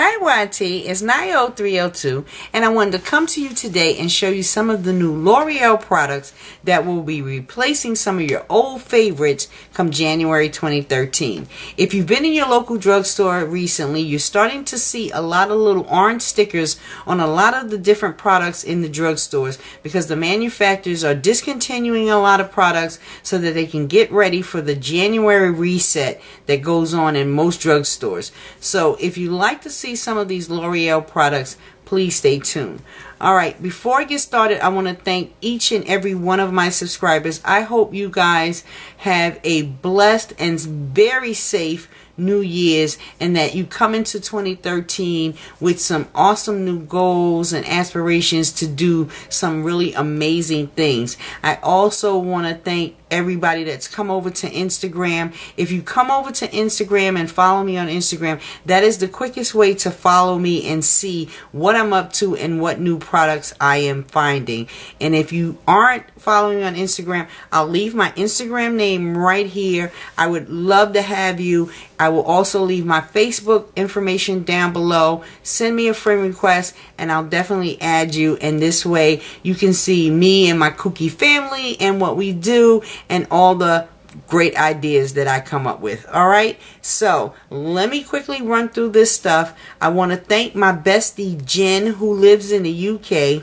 Hi YT, it's 90302 and I wanted to come to you today and show you some of the new L'Oreal products that will be replacing some of your old favorites come January 2013. If you've been in your local drugstore recently, you're starting to see a lot of little orange stickers on a lot of the different products in the drugstores because the manufacturers are discontinuing a lot of products so that they can get ready for the January reset that goes on in most drugstores. So if you like to see some of these L'Oreal products, please stay tuned. Alright, before I get started, I want to thank each and every one of my subscribers. I hope you guys have a blessed and very safe New Year's and that you come into 2013 with some awesome new goals and aspirations to do some really amazing things. I also want to thank everybody that's come over to Instagram. If you come over to Instagram and follow me on Instagram, that is the quickest way to follow me and see what I'm up to and what new products I am finding. And if you aren't following me on Instagram, I'll leave my Instagram name right here. I would love to have you. I will also leave my Facebook information down below. Send me a friend request and I'll definitely add you, and this way you can see me and my kooky family and what we do and all the great ideas that I come up with. Alright, so let me quickly run through this stuff. I want to thank my bestie Jen, who lives in the UK.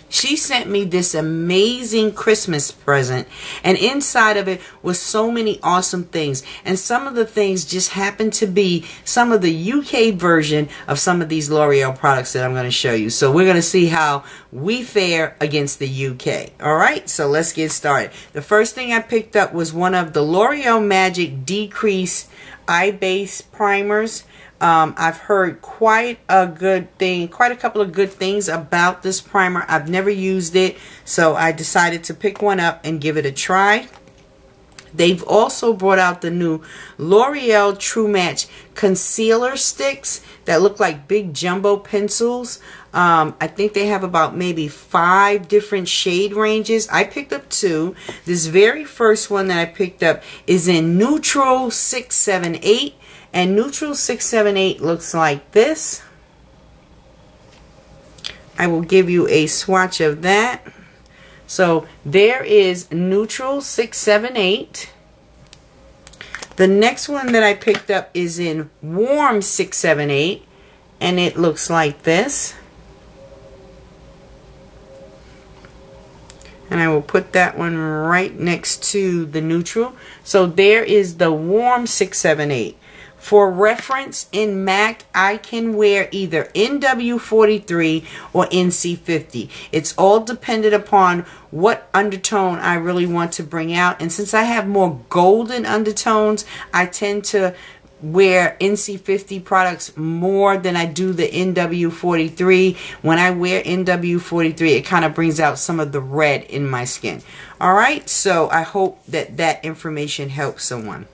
She sent me this amazing Christmas present, and inside of it was so many awesome things, and some of the things just happen to be some of the UK version of some of these L'Oreal products that I'm going to show you. So we're going to see how we fare against the UK. Alright, so let's get started. The first thing I picked up was one of the L'Oreal Magic Decrease Eye Base Primers. I've heard quite a couple of good things about this primer. I've never used it, so I decided to pick one up and give it a try. They've also brought out the new L'Oreal True Match concealer sticks that look like big jumbo pencils. I think they have about maybe 5 different shade ranges. I picked up 2. This very first one that I picked up is in Neutral 678. And Neutral 678 looks like this. I will give you a swatch of that. So there is Neutral 678. The next one that I picked up is in Warm 678. And it looks like this. And I will put that one right next to the Neutral. So there is the Warm 678. For reference, in MAC, I can wear either NW43 or NC50. It's all dependent upon what undertone I really want to bring out. And since I have more golden undertones, I tend to wear NC50 products more than I do the NW43. When I wear NW43, it kind of brings out some of the red in my skin. Alright, so I hope that that information helps someone.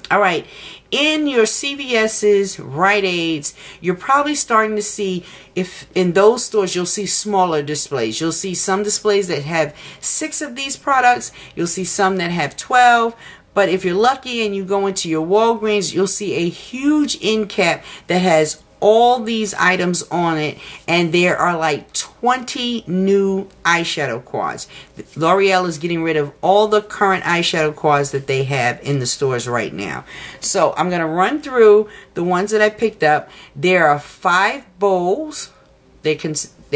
Alright, in your CVS's, Rite Aids, you're probably starting to see, if in those stores, you'll see smaller displays. You'll see some displays that have 6 of these products. You'll see some that have 12. But if you're lucky and you go into your Walgreens, you'll see a huge end cap that has all these items on it, and there are like 20 new eyeshadow quads. L'Oreal is getting rid of all the current eyeshadow quads that they have in the stores right now. So I'm going to run through the ones that I picked up. There are 5 bowls. They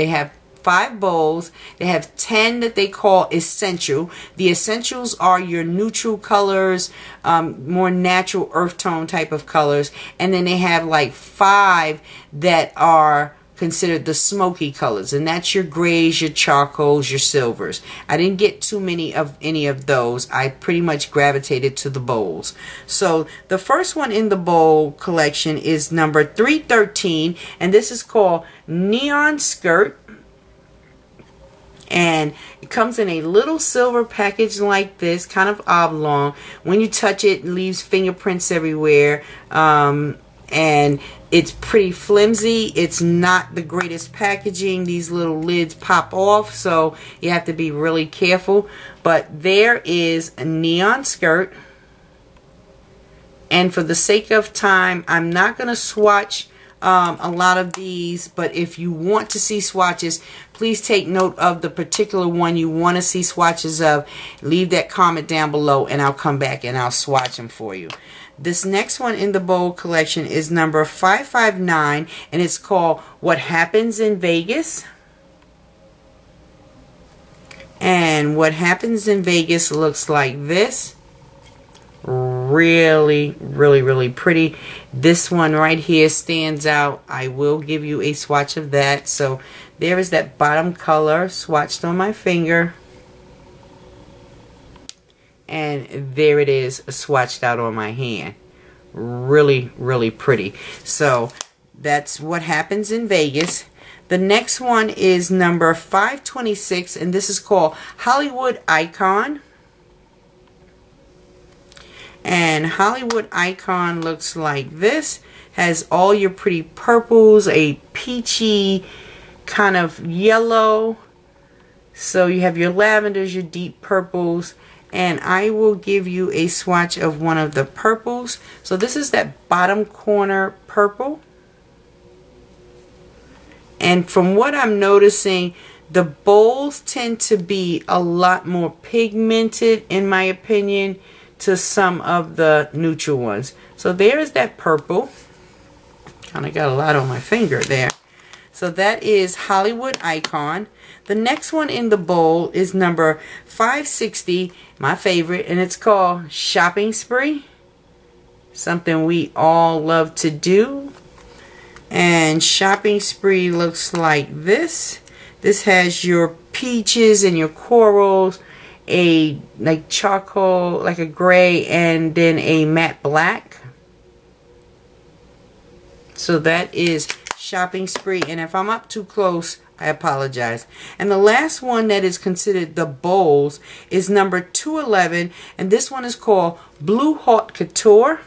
have 5 bowls. They have 10 that they call essential. The essentials are your neutral colors, more natural earth tone type of colors, and then they have like 5 that are considered the smoky colors, and that's your grays, your charcoals, your silvers. I didn't get too many of any of those. I pretty much gravitated to the bowls. So the first one in the bowl collection is number 313, and this is called Neon Skirt. And it comes in a little silver package like this, kind of oblong. When you touch it, it leaves fingerprints everywhere. And it's pretty flimsy. It's not the greatest packaging. These little lids pop off, so you have to be really careful. But there is a Neon Skirt. And for the sake of time, I'm not going to swatch a lot of these, but if you want to see swatches, please take note of the particular one you want to see swatches of. Leave that comment down below and I'll come back and I'll swatch them for you. This next one in the bold collection is number 559 and it's called What Happens in Vegas. And What Happens in Vegas looks like this. Really, really, really pretty. This one right here stands out. I will give you a swatch of that. So there is that bottom color swatched on my finger. And there it is swatched out on my hand. Really, really pretty. So that's What Happens in Vegas. The next one is number 526 and this is called Hollywood Icon. And Hollywood Icon looks like this. Has all your pretty purples, a peachy kind of yellow. So you have your lavenders, your deep purples. And I will give you a swatch of one of the purples. So this is that bottom corner purple. And from what I'm noticing, the bolds tend to be a lot more pigmented, in my opinion, to some of the neutral ones. So there is that purple. Kind of got a lot on my finger there. So that is Hollywood Icon. The next one in the bowl is number 560, my favorite, and it's called Shopping Spree. Something we all love to do. And Shopping Spree looks like this. This has your peaches and your corals, a like charcoal, like a gray, and then a matte black. So that is Shopping Spree, and if I'm up too close, I apologize. And the last one that is considered the bowls is number 211, and this one is called Blue Haute Couture.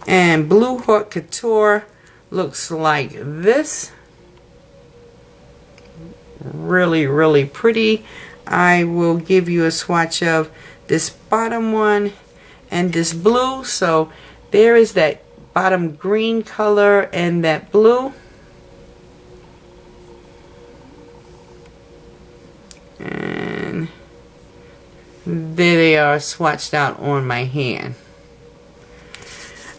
And Blue Haute Couture looks like this. Really, really pretty. I will give you a swatch of this bottom one and this blue. So there is that bottom green color and that blue. And there they are swatched out on my hand.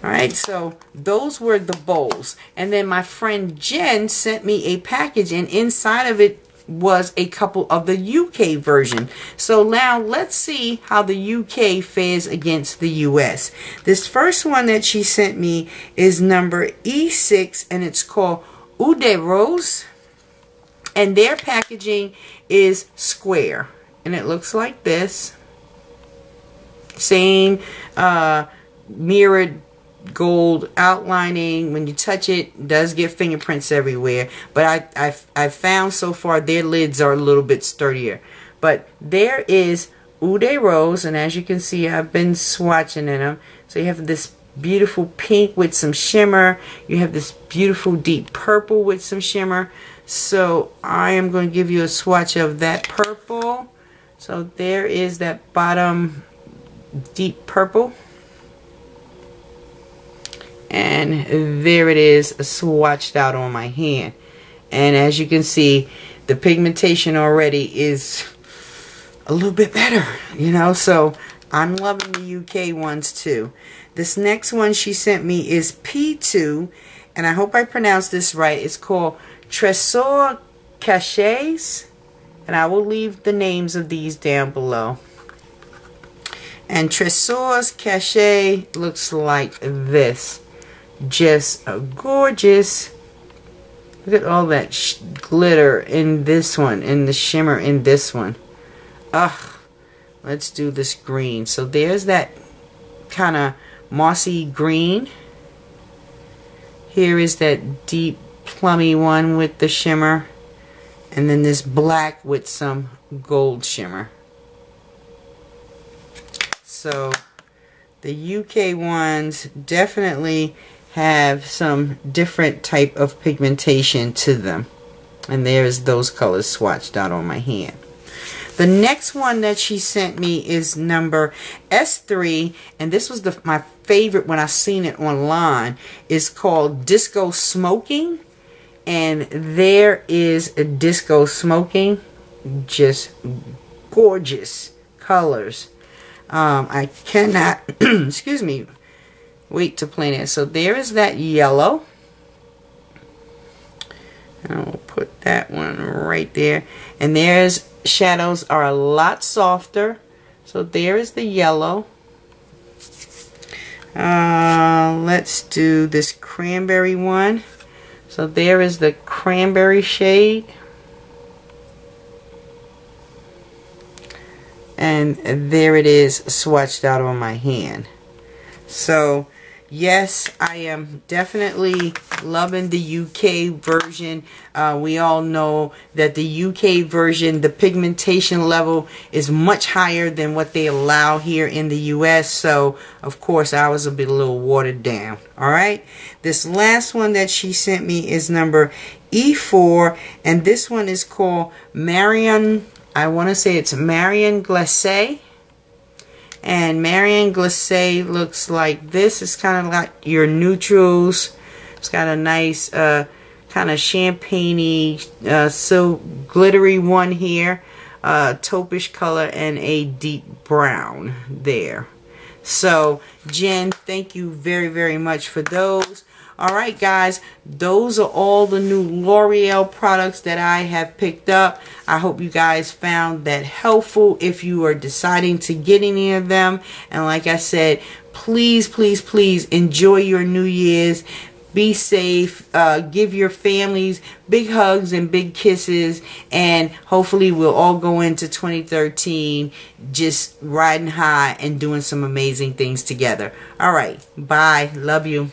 Alright, so those were the bowls. And then my friend Jen sent me a package, and inside of it was a couple of the UK version. So now let's see how the UK fares against the US. This first one that she sent me is number E6, and it's called Eau de Rose. And their packaging is square. And it looks like this. Same mirrored gold outlining. When you touch it, it does get fingerprints everywhere, but I've found so far their lids are a little bit sturdier. But there is Eau de Rose, and as you can see, I've been swatching in them. So you have this beautiful pink with some shimmer, you have this beautiful deep purple with some shimmer. So I am going to give you a swatch of that purple. So there is that bottom deep purple. And there it is swatched out on my hand. And as you can see, the pigmentation already is a little bit better, you know. So I'm loving the UK ones too. This next one she sent me is P2, and I hope I pronounced this right. It's called Tresor Cachets, and I will leave the names of these down below. And Tresor's Cachet looks like this. Just a gorgeous. Look at all that glitter in this one, and the shimmer in this one. Ugh. Let's do this green. So there's that kind of mossy green. Here is that deep plummy one with the shimmer, and then this black with some gold shimmer. So the UK ones definitely have some different type of pigmentation to them, and there's those colors swatched out on my hand. The next one that she sent me is number S3, and this was my favorite when I seen it online. It's called Disco Smoking. And there is a Disco Smoking. Just gorgeous colors. I cannot, excuse me, wait to play that. So there is that yellow. And I'll put that one right there. And there's shadows are a lot softer. So there is the yellow. Let's do this cranberry one. So there is the cranberry shade. And there it is swatched out on my hand. So yes, I am definitely loving the UK version. We all know that the UK version, the pigmentation level is much higher than what they allow here in the US. So of course I was a little watered down. Alright, this last one that she sent me is number E4, and this one is called Marion. I want to say it's Marion Glacé. And Marion Glacé looks like this. It's kind of like your neutrals. It's got a nice kind of champagne-y, so glittery one here. Taupish color and a deep brown there. So, Jen, thank you very, very much for those. Alright guys, those are all the new L'Oreal products that I have picked up. I hope you guys found that helpful if you are deciding to get any of them. And like I said, please, please, please enjoy your New Year's. Be safe. Give your families big hugs and big kisses. And hopefully we'll all go into 2013 just riding high and doing some amazing things together. Alright, bye. Love you.